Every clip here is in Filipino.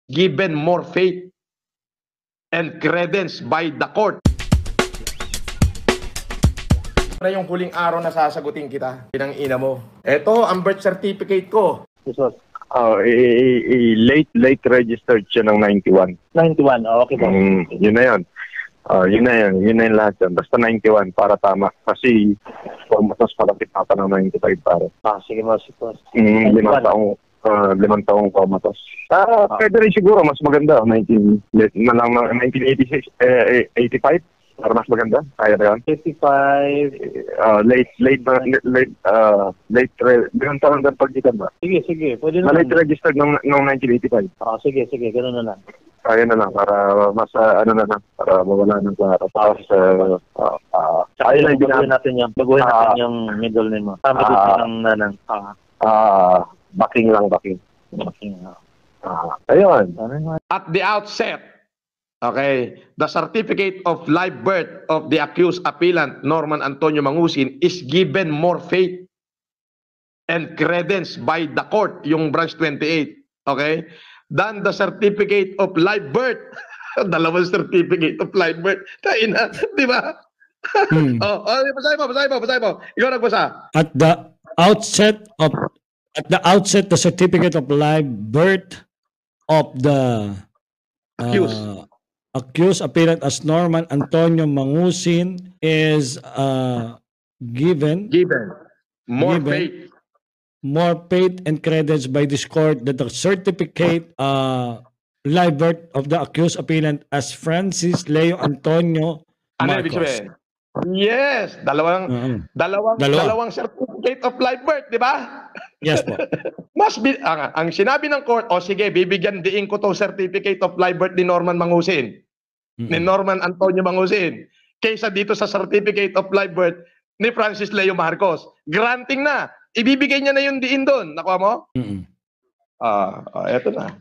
given more faith and credence by the court. Na yung huling araw na sasagutin kita, pinang ina mo. Ito, ang birth certificate ko. Jesus. Late registered siya ng 91. 91, okay ba? Yun na yun. Yun na yung lahat yan. Basta 91 para tama. Kasi mas palapit ata ng 95 para. Sige mo, sige po. 5 taong comatose. Pwede rin siguro, mas maganda. 1986, 85. Para mas maganda. Kaya na yan. 55. Late, ganun taon ng pagkitan ba? Sige. Pwede na. Late registered ng 1985. Sige. Ganun na lang. Kaya na lang, para mas, para mawala ng klaro. Tapos, Ayun lang, baguhin natin yung middle name mo. Baguhin ng nanang. Backing lang. Ayun. At the outset, okay, the certificate of live birth of the accused appellant Norman Antonio Mangusin is given more faith and credence by the court, yung branch 28, okay, than the certificate of live birth. Dalawang certificate of live birth. Taina, di ba? Basahin mo. Ikaw nagbasa. At the outset, the certificate of live birth of the accused appellant as Norman Antonio Mangusin is given more faith and credence by this court that the certificate live birth of the accused appellant as Francis Leo Antonio Ano ibig Marcos. sabihin? Yes, dalawang certificate of live birth, di ba? Yes po. Ang sinabi ng court, sige, bibigyan diin ko to certificate of live birth ni Norman Mangusin, ni Norman Antonio Mangusin, kaysa dito sa certificate of live birth ni Francis Leo Marcos. Granting na. Ibibigay niya na yung diin doon. Nakuha mo? Eto na.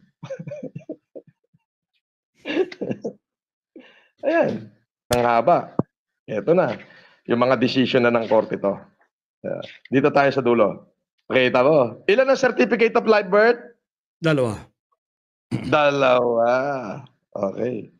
Ayan. Ang haba. Eto na. Yung mga decision na ng court ito. Dito tayo sa dulo. Pakita ko. Ilan ang certificate of live birth? 2. Dalawa. Okay.